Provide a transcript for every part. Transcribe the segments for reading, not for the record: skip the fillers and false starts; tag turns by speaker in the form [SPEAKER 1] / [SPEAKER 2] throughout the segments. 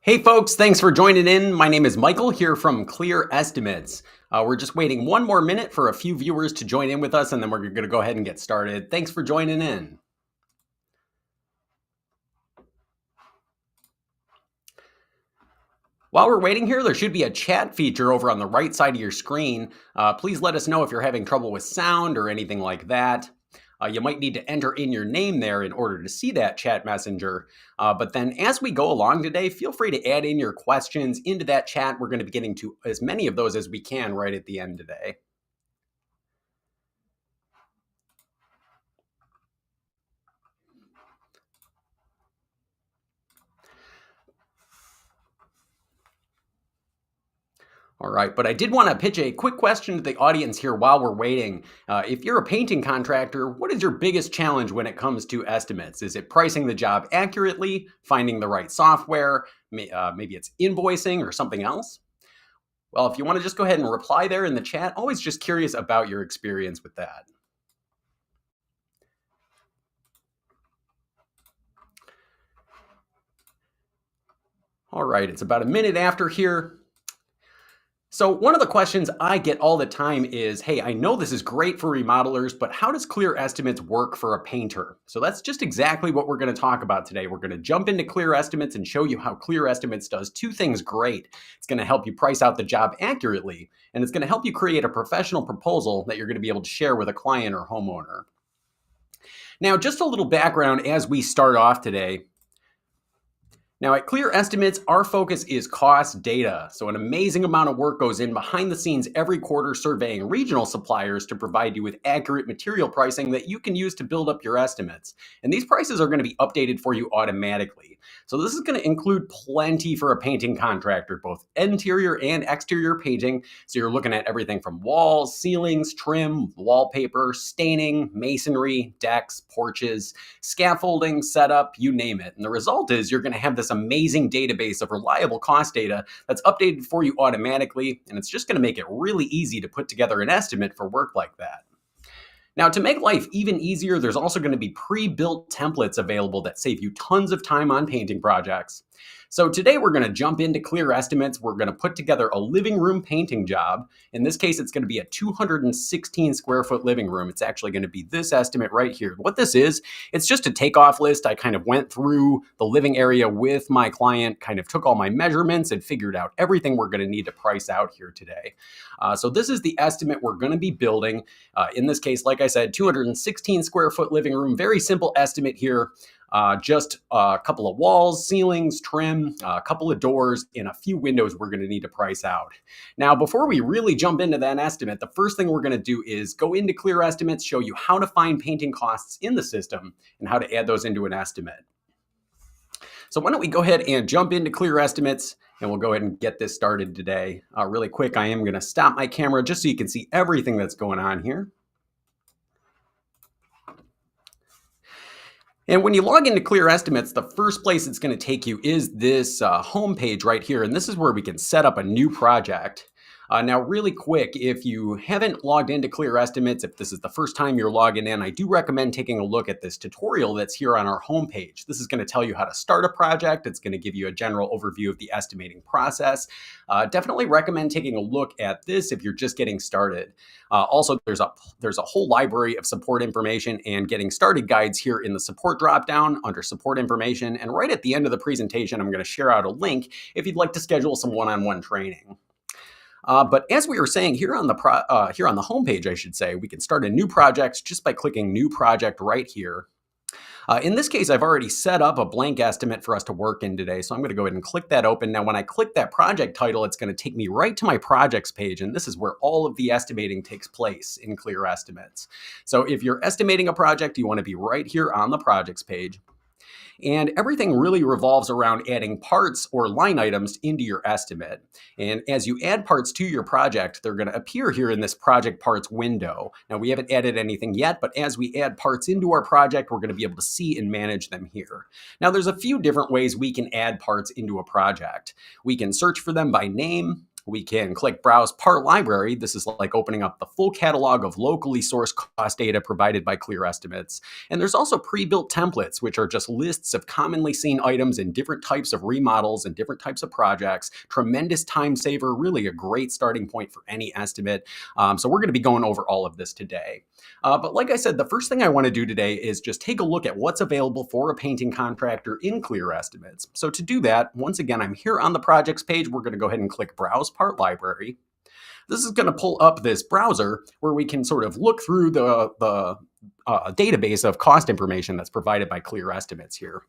[SPEAKER 1] Hey folks, thanks for joining in. My name is Michael here from Clear Estimates. We're just waiting one more minute for a few viewers to join in with us, and then we're going to go ahead and get started. Thanks for joining in. While we're waiting here, there should be a chat feature over on the right side of your screen. Please let us know if you're having trouble with sound or anything like that. You might need to enter in your name there in order to see that chat messenger. But then as we go along today, feel free to add in your questions into that chat. We're going to be getting to as many of those as we can right at the end today. All right, but I did want to pitch a quick question to the audience here while we're waiting. If you're a painting contractor, what is your biggest challenge when it comes to estimates? Is it pricing the job accurately, finding the right software, maybe it's invoicing or something else? Well, if you want to just go ahead and reply there in the chat, always just curious about your experience with that. All right, it's about a minute after here. So one of the questions I get all the time is, hey, I know this is great for remodelers, but how does Clear Estimates work for a painter? So that's just exactly what we're going to talk about today. We're going to jump into Clear Estimates and show you how Clear Estimates does two things great. It's going to help you price out the job accurately, and it's going to help you create a professional proposal that you're going to be able to share with a client or homeowner. Now, just a little background as we start off today. Now at Clear Estimates, our focus is cost data. So an amazing amount of work goes in behind the scenes every quarter surveying regional suppliers to provide you with accurate material pricing that you can use to build up your estimates. And these prices are going to be updated for you automatically. So this is going to include plenty for a painting contractor, both interior and exterior painting. So you're looking at everything from walls, ceilings, trim, wallpaper, staining, masonry, decks, porches, scaffolding, setup, you name it. And the result is you're going to have this amazing database of reliable cost data that's updated for you automatically, and it's just going to make it really easy to put together an estimate for work like that. Now, to make life even easier, there's also going to be pre-built templates available that save you tons of time on painting projects. So today we're going to jump into Clear Estimates. We're going to put together a living room painting job. In this case, it's going to be a 216 square foot living room. It's actually going to be this estimate right here. What this is, it's just a takeoff list. I kind of went through the living area with my client, kind of took all my measurements and figured out everything we're going to need to price out here today. So this is the estimate we're going to be building. In this case, like I said, 216 square foot living room, very simple estimate here. Just a couple of walls, ceilings, trim, a couple of doors, and a few windows we're going to need to price out. Now, before we really jump into that estimate, the first thing we're going to do is go into Clear Estimates, show you how to find painting costs in the system and how to add those into an estimate. So why don't we go ahead and jump into Clear Estimates, and we'll go ahead and get this started today. Really quick, I am going to stop my camera just so you can see everything that's going on here. And when you log into Clear Estimates, the first place it's going to take you is this home page right here. And this is where we can set up a new project. Now, really quick, if you haven't logged into Clear Estimates, if this is the first time you're logging in, I do recommend taking a look at this tutorial that's here on our homepage. This is going to tell you how to start a project. It's going to give you a general overview of the estimating process. Definitely recommend taking a look at this if you're just getting started. Also, there's a whole library of support information and getting started guides here in the support dropdown under support information. And right at the end of the presentation, I'm going to share out a link if you'd like to schedule some one-on-one training. But as we were saying here on the homepage, I should say, we can start a new project just by clicking New Project right here. In this case, I've already set up a blank estimate for us to work in today, so I'm going to go ahead and click that open. Now, when I click that project title, it's going to take me right to my projects page, and this is where all of the estimating takes place in Clear Estimates. So if you're estimating a project, you want to be right here on the projects page. And everything really revolves around adding parts or line items into your estimate. And as you add parts to your project, they're going to appear here in this project parts window. Now, we haven't added anything yet, but as we add parts into our project, we're going to be able to see and manage them here. Now, there's a few different ways we can add parts into a project. We can search for them by name. We can click Browse Part Library. This is like opening up the full catalog of locally sourced cost data provided by Clear Estimates. And there's also pre-built templates, which are just lists of commonly seen items in different types of remodels and different types of projects. Tremendous time saver, really a great starting point for any estimate. So we're going to be going over all of this today. But like I said, the first thing I want to do today is just take a look at what's available for a painting contractor in Clear Estimates. So to do that, once again, I'm here on the projects page. We're going to go ahead and click Browse Part Library. This is going to pull up this browser where we can sort of look through the database of cost information that's provided by Clear Estimates here.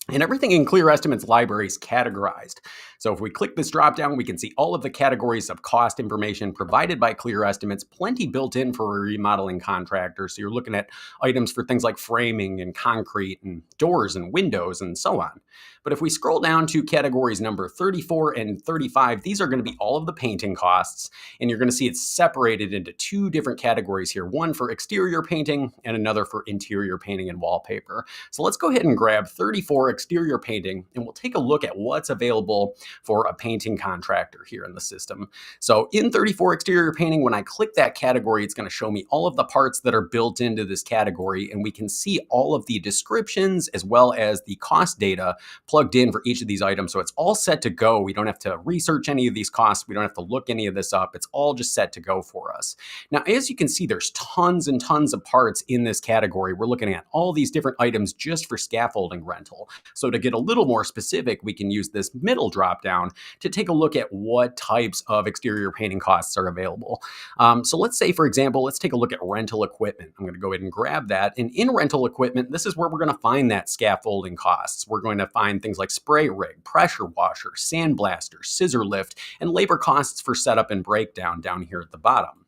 [SPEAKER 1] And everything in Clear Estimates library is categorized. So if we click this dropdown, we can see all of the categories of cost information provided by Clear Estimates, plenty built in for a remodeling contractor. So you're looking at items for things like framing and concrete and doors and windows and so on. But if we scroll down to categories number 34 and 35, these are going to be all of the painting costs. And you're going to see it's separated into two different categories here, one for exterior painting and another for interior painting and wallpaper. So let's go ahead and grab 34 exterior painting, and we'll take a look at what's available for a painting contractor here in the system. So in 34 exterior painting, when I click that category, it's going to show me all of the parts that are built into this category, and we can see all of the descriptions as well as the cost data plugged in for each of these items. So it's all set to go. We don't have to research any of these costs. We don't have to look any of this up. It's all just set to go for us. Now, as you can see, there's tons and tons of parts in this category. We're looking at all these different items just for scaffolding rental. So to get a little more specific, we can use this middle dropdown to take a look at what types of exterior painting costs are available. So let's say, for example, let's take a look at rental equipment. I'm going to go ahead and grab that. And in rental equipment, this is where we're going to find that scaffolding costs. We're going to find things like spray rig, pressure washer, sandblaster, scissor lift, and labor costs for setup and breakdown down here at the bottom.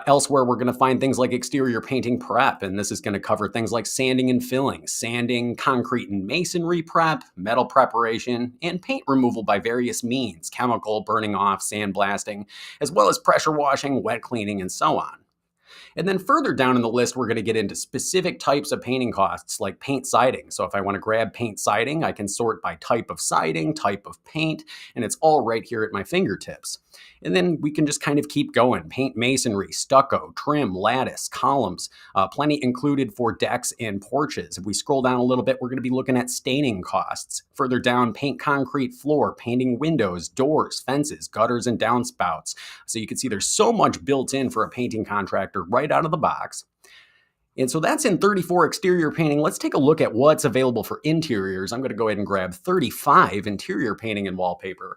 [SPEAKER 1] Elsewhere, we're going to find things like exterior painting prep, and this is going to cover things like sanding and filling, sanding, concrete and masonry prep, metal preparation, and paint removal by various means, chemical burning off, sandblasting, as well as pressure washing, wet cleaning, and so on. And then further down in the list, we're going to get into specific types of painting costs like paint siding. So if I want to grab paint siding, I can sort by type of siding, type of paint, and it's all right here at my fingertips. And then we can just kind of keep going. Paint masonry, stucco, trim, lattice, columns, plenty included for decks and porches. If we scroll down a little bit, we're going to be looking at staining costs. Further down, paint concrete floor, painting windows, doors, fences, gutters, and downspouts. So you can see there's so much built in for a painting contractor right out of the box. And so that's in 34 exterior painting. Let's take a look at what's available for interiors. I'm going to go ahead and grab 35 interior painting and wallpaper.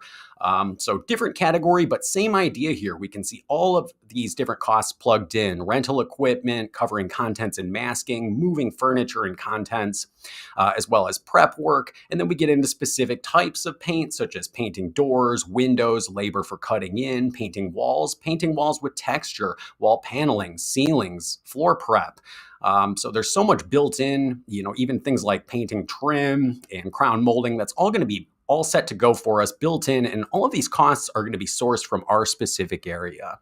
[SPEAKER 1] So different category, but same idea here. We can see all of these different costs plugged in. Rental equipment, covering contents and masking, moving furniture and contents, as well as prep work. And then we get into specific types of paint, such as painting doors, windows, labor for cutting in, painting walls with texture, wall paneling, ceilings, floor prep. So there's so much built in, even things like painting trim and crown molding, that's all going to be all set to go for us, built in, and all of these costs are going to be sourced from our specific area.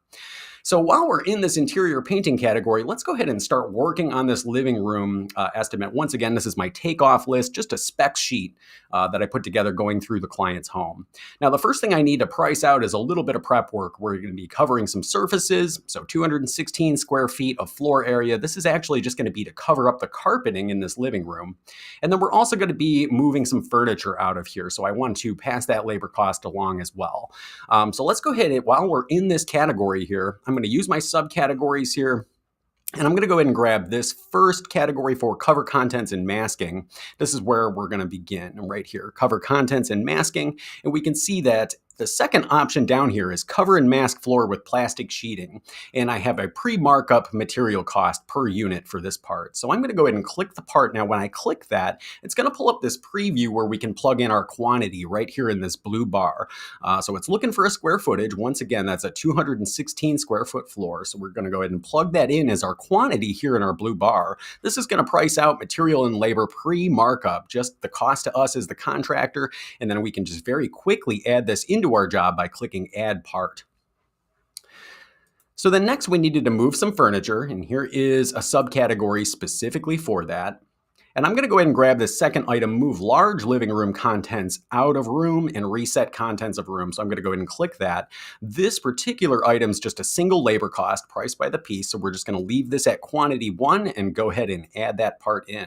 [SPEAKER 1] So while we're in this interior painting category, let's go ahead and start working on this living room estimate. Once again, this is my takeoff list, just a spec sheet that I put together going through the client's home. Now, the first thing I need to price out is a little bit of prep work. We're going to be covering some surfaces, so 216 square feet of floor area. This is actually just going to be to cover up the carpeting in this living room. And then we're also going to be moving some furniture out of here, so I want to pass that labor cost along as well. So let's go ahead and, while we're in this category here, I'm going to use my subcategories here. And I'm going to go ahead and grab this first category for cover contents and masking. This is where we're going to begin right here, cover contents and masking. And we can see that the second option down here is cover and mask floor with plastic sheeting. And I have a pre-markup material cost per unit for this part. So I'm going to go ahead and click the part. Now, when I click that, it's going to pull up this preview where we can plug in our quantity right here in this blue bar. So it's looking for a square footage. Once again, that's a 216 square foot floor. So we're going to go ahead and plug that in as our quantity here in our blue bar. This is going to price out material and labor pre-markup, just the cost to us as the contractor. And then we can just very quickly add this into our job by clicking Add Part. So then next we needed to move some furniture, and here is a subcategory specifically for that. And I'm going to go ahead and grab this second item, move large living room contents out of room and reset contents of room. So I'm going to go ahead and click that. This particular item is just a single labor cost priced by the piece. So we're just going to leave this at quantity 1 and go ahead and add that part in.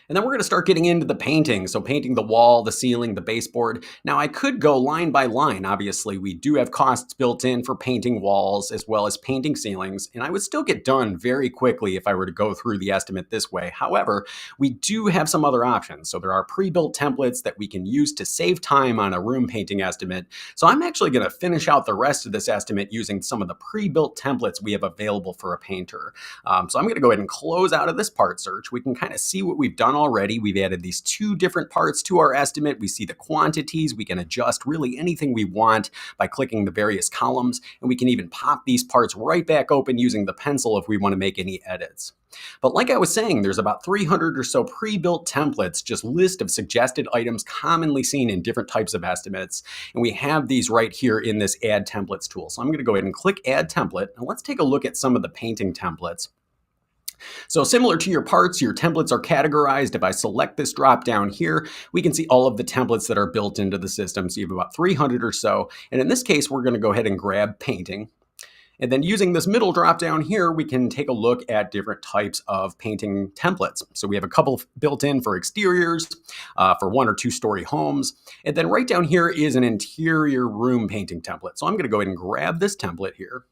[SPEAKER 1] And then we're going to start getting into the painting. So painting the wall, the ceiling, the baseboard. Now I could go line by line. Obviously, we do have costs built in for painting walls as well as painting ceilings. And I would still get done very quickly if I were to go through the estimate this way. However, we do have some other options. So there are pre-built templates that we can use to save time on a room painting estimate. So I'm actually going to finish out the rest of this estimate using some of the pre-built templates we have available for a painter. So I'm going to go ahead and close out of this part search. We can kind of see what we've done already. We've added these 2 different parts to our estimate. We see the quantities. We can adjust really anything we want by clicking the various columns, and we can even pop these parts right back open using the pencil if we want to make any edits. But like I was saying, there's about 300 or so pre-built templates, just list of suggested items commonly seen in different types of estimates. And we have these right here in this Add Templates tool. So I'm going to go ahead and click Add Template, and let's take a look at some of the painting templates. So similar to your parts, your templates are categorized. If I select this drop down here, we can see all of the templates that are built into the system. So you have about 300 or so. And in this case, we're going to go ahead and grab painting. And then using this middle drop down here, we can take a look at different types of painting templates. So we have a couple built in for exteriors, for 1 or 2 story homes. And then right down here is an interior room painting template. So I'm going to go ahead and grab this template here.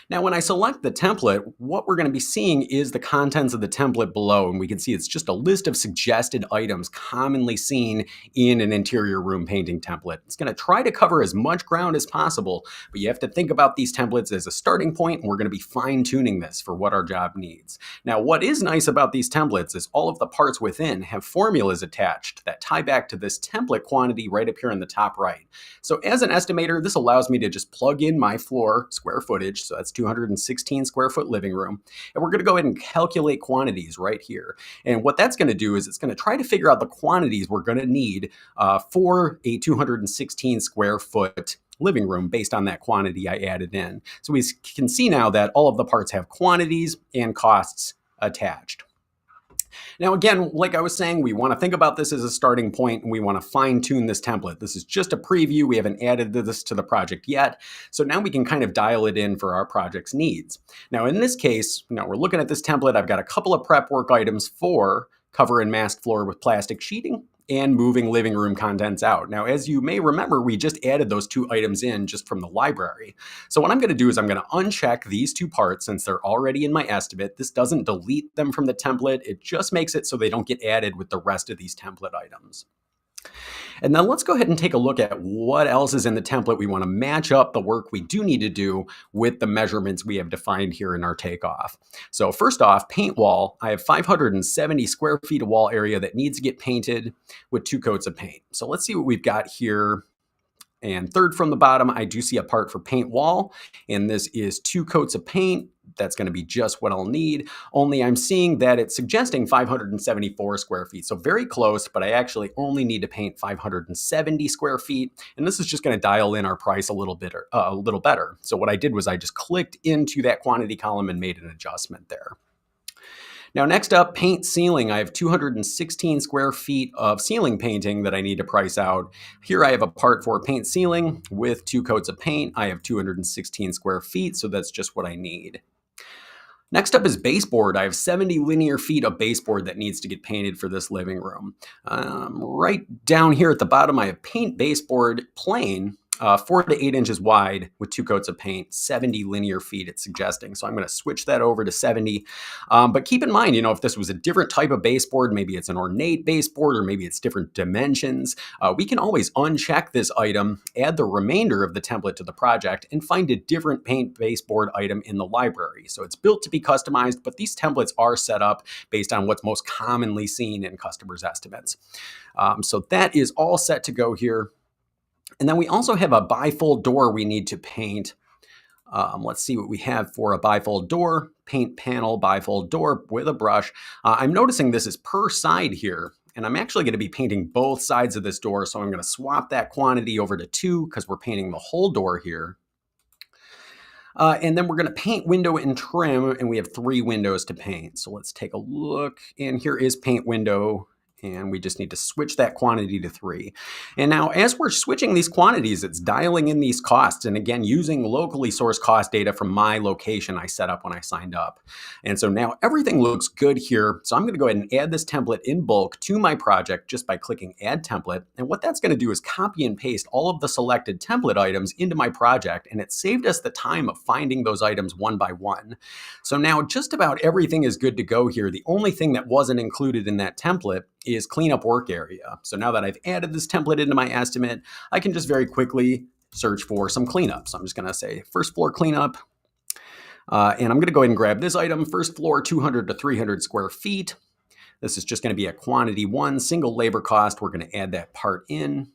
[SPEAKER 1] Now, when I select the template, what we're going to be seeing is the contents of the template below, and we can see it's just a list of suggested items commonly seen in an interior room painting template. It's going to try to cover as much ground as possible, but you have to think about these templates as a starting point, and we're going to be fine-tuning this for what our job needs. Now, what is nice about these templates is all of the parts within have formulas attached that tie back to this template quantity right up here in the top right. So as an estimator, this allows me to just plug in my floor square footage. So that's 216 square foot living room. And we're going to go ahead and calculate quantities right here. And what that's going to do is it's going to try to figure out the quantities we're going to need for a 216 square foot living room based on that quantity I added in. So we can see now that all of the parts have quantities and costs attached. Now, again, like I was saying, we want to think about this as a starting point, and we want to fine tune this template. This is just a preview. We haven't added this to the project yet. So now we can kind of dial it in for our project's needs. Now, in this case, we're looking at this template. I've got a couple of prep work items for cover and mask floor with plastic sheeting and moving living room contents out. Now, as you may remember, we just added those 2 items in just from the library. So what I'm going to do is I'm going to uncheck these 2 parts since they're already in my estimate. This doesn't delete them from the template. It just makes it so they don't get added with the rest of these template items. And then let's go ahead and take a look at what else is in the template. We want to match up the work we do need to do with the measurements we have defined here in our takeoff. So first off, paint wall. I have 570 square feet of wall area that needs to get painted with 2 coats of paint. So let's see what we've got here. And third from the bottom, I do see a part for paint wall, and this is 2 coats of paint. That's going to be just what I'll need, only I'm seeing that it's suggesting 574 square feet. So very close, but I actually only need to paint 570 square feet. And this is just going to dial in our price a little better. So what I did was I just clicked into that quantity column and made an adjustment there. Now, next up, paint ceiling. I have 216 square feet of ceiling painting that I need to price out. Here I have a part for paint ceiling with 2 coats of paint. I have 216 square feet, so that's just what I need. Next up is baseboard. I have 70 linear feet of baseboard that needs to get painted for this living room. Right down here at the bottom, I have paint baseboard plain, 4 to 8 inches wide with 2 coats of paint, 70 linear feet it's suggesting. So I'm going to switch that over to 70. But keep in mind, if this was a different type of baseboard, maybe it's an ornate baseboard or maybe it's different dimensions, we can always uncheck this item, add the remainder of the template to the project, and find a different paint baseboard item in the library. So it's built to be customized, but these templates are set up based on what's most commonly seen in customers' estimates. So that is all set to go here. And then we also have a bifold door we need to paint. Let's see what we have for a bifold door. Paint panel bifold door with a brush. I'm noticing this is per side here, and I'm actually going to be painting both sides of this door. So I'm going to swap that quantity over to 2 because we're painting the whole door here. And then we're going to paint, window, and trim, and we have 3 windows to paint. So let's take a look, and here is paint window, and we just need to switch that quantity to 3. And now as we're switching these quantities, it's dialing in these costs, and again, using locally sourced cost data from my location I set up when I signed up. And so now everything looks good here. So I'm going to go ahead and add this template in bulk to my project just by clicking Add Template. And what that's going to do is copy and paste all of the selected template items into my project, and it saved us the time of finding those items one by one. So now just about everything is good to go here. The only thing that wasn't included in that template is cleanup work area. So now that I've added this template into my estimate, I can just very quickly search for some cleanup. So I'm just going to say first floor cleanup. And I'm going to go ahead and grab this item, first floor, 200 to 300 square feet. This is just going to be a quantity 1, single labor cost. We're going to add that part in,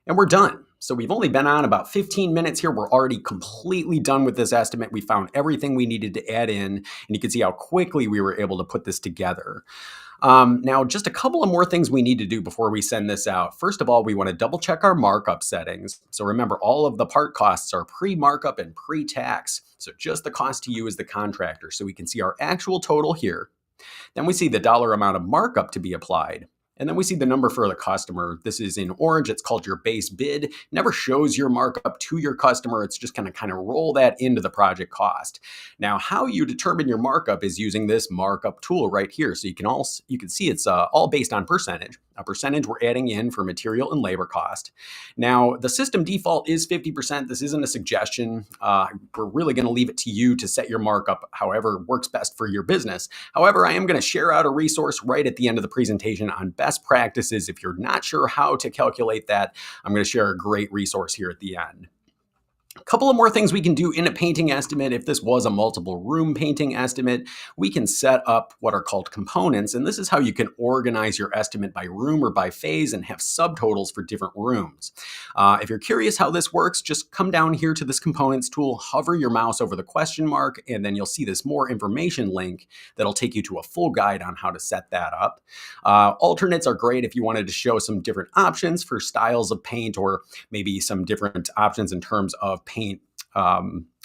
[SPEAKER 1] and we're done. So we've only been on about 15 minutes here. We're already completely done with this estimate. We found everything we needed to add in, and you can see how quickly we were able to put this together. Now, just a couple of more things we need to do before we send this out. First of all, we want to double check our markup settings. So remember, all of the part costs are pre-markup and pre-tax. So just the cost to you as the contractor. So we can see our actual total here. Then we see the dollar amount of markup to be applied. And then we see the number for the customer. This is in orange. It's called your base bid. Never shows your markup to your customer. It's just going to kind of roll that into the project cost. Now, how you determine your markup is using this markup tool right here. So you can see it's all based on percentage. A percentage we're adding in for material and labor cost. Now, the system default is 50%. This isn't a suggestion. We're really going to leave it to you to set your markup however works best for your business. However, I am going to share out a resource right at the end of the presentation on best practices. If you're not sure how to calculate that, I'm going to share a great resource here at the end. A couple of more things we can do in a painting estimate. If this was a multiple room painting estimate, we can set up what are called components. And this is how you can organize your estimate by room or by phase and have subtotals for different rooms. If you're curious how this works, just come down here to this components tool, hover your mouse over the question mark, and then you'll see this more information link that'll take you to a full guide on how to set that up. Alternates are great if you wanted to show some different options for styles of paint, or maybe some different options in terms of paint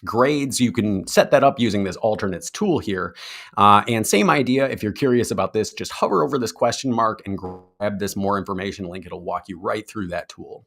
[SPEAKER 1] grades. You can set that up using this alternates tool here. And same idea, if you're curious about this, just hover over this question mark and grab this more information link. It'll walk you right through that tool.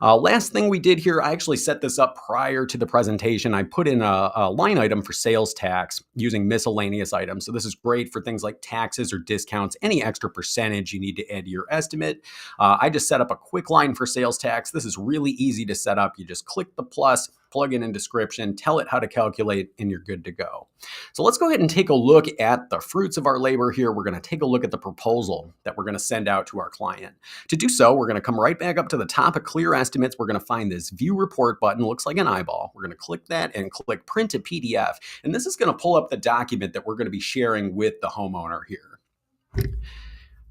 [SPEAKER 1] Last thing we did here, I actually set this up prior to the presentation. I put in a line item for sales tax using miscellaneous items. So this is great for things like taxes or discounts, any extra percentage you need to add to your estimate. I just set up a quick line for sales tax. This is really easy to set up. You just click the plus, plug in description, tell it how to calculate, and you're good to go. So let's go ahead and take a look at the fruits of our labor here. We're going to take a look at the proposal that we're going to send out to our client. To do so, we're going to come right back up to the top of Clear Estimates. We're going to find this View Report button, looks like an eyeball. We're going to click that and click Print to PDF. And this is going to pull up the document that we're going to be sharing with the homeowner here.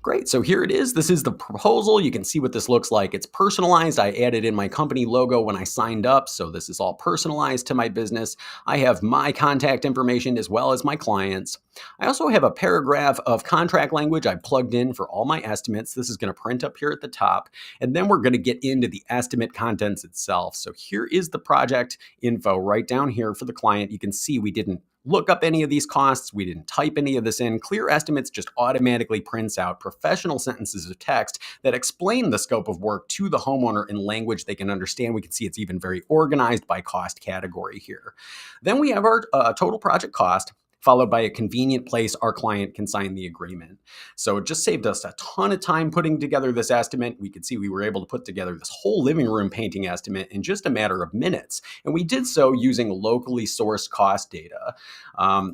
[SPEAKER 1] Great, so here it is. This is the proposal. You can see what this looks like. It's personalized. I added in my company logo when I signed up, so this is all personalized to my business. I have my contact information as well as my clients. I also have a paragraph of contract language I plugged in for all my estimates. This is going to print up here at the top, and then we're going to get into the estimate contents itself. So here is the project info right down here for the client. You can see we didn't look up any of these costs. We didn't type any of this in. Clear Estimates just automatically prints out professional sentences of text that explain the scope of work to the homeowner in language they can understand. We can see it's even very organized by cost category here. Then we have our total project cost, followed by a convenient place our client can sign the agreement. So it just saved us a ton of time putting together this estimate. We could see we were able to put together this whole living room painting estimate in just a matter of minutes. And we did so using locally sourced cost data.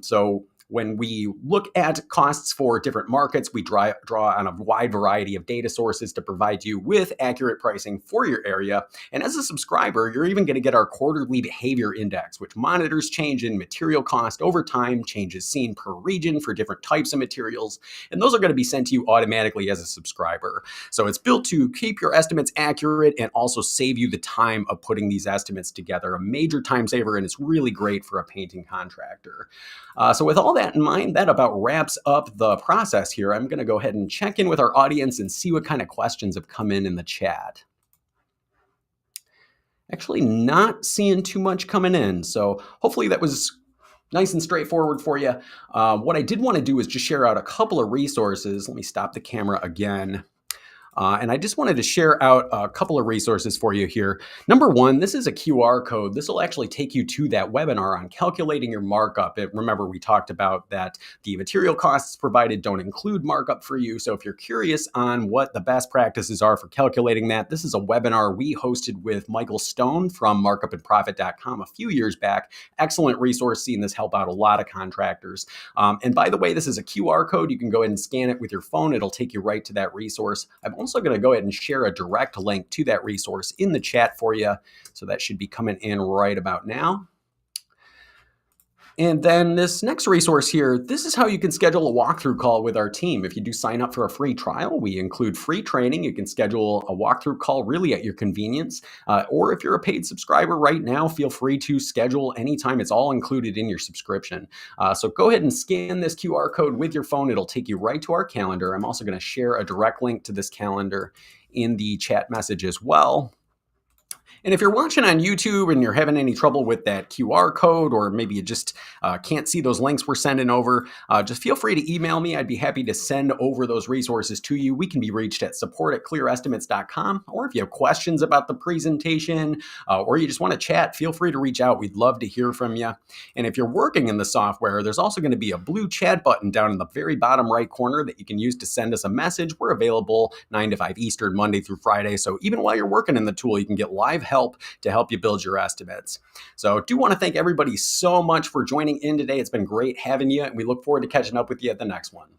[SPEAKER 1] So when we look at costs for different markets, we draw on a wide variety of data sources to provide you with accurate pricing for your area. And as a subscriber, you're even going to get our quarterly behavior index, which monitors change in material cost over time, changes seen per region for different types of materials. And those are going to be sent to you automatically as a subscriber. So it's built to keep your estimates accurate and also save you the time of putting these estimates together. A major time saver, and it's really great for a painting contractor. So with all that in mind, that about wraps up the process here. I'm going to go ahead and check in with our audience and see what kind of questions have come in the chat. Actually, not seeing too much coming in. So hopefully that was nice and straightforward for you. What I did want to do is just share out a couple of resources. Let me stop the camera again. And I just wanted to share out a couple of resources for you here. Number one, this is a QR code. This will actually take you to that webinar on calculating your markup. Remember, we talked about that the material costs provided don't include markup for you. So if you're curious on what the best practices are for calculating that, this is a webinar we hosted with Michael Stone from markupandprofit.com a few years back. Excellent resource, seeing this help out a lot of contractors. And by the way, this is a QR code. You can go ahead and scan it with your phone. It'll take you right to that resource. I'm also going to go ahead and share a direct link to that resource in the chat for you. So that should be coming in right about now. And then this next resource here, this is how you can schedule a walkthrough call with our team. If you do sign up for a free trial, we include free training. You can schedule a walkthrough call really at your convenience. Or if you're a paid subscriber right now, feel free to schedule anytime. It's all included in your subscription. So go ahead and scan this QR code with your phone. It'll take you right to our calendar. I'm also going to share a direct link to this calendar in the chat message as well. And if you're watching on YouTube and you're having any trouble with that QR code, or maybe you just can't see those links we're sending over, just feel free to email me. I'd be happy to send over those resources to you. We can be reached at support@clearestimates.com. Or if you have questions about the presentation or you just want to chat, feel free to reach out. We'd love to hear from you. And if you're working in the software, there's also going to be a blue chat button down in the very bottom right corner that you can use to send us a message. We're available 9 to 5 Eastern, Monday through Friday. So even while you're working in the tool, you can get live help to help you build your estimates. So I do want to thank everybody so much for joining in today. It's been great having you, and we look forward to catching up with you at the next one.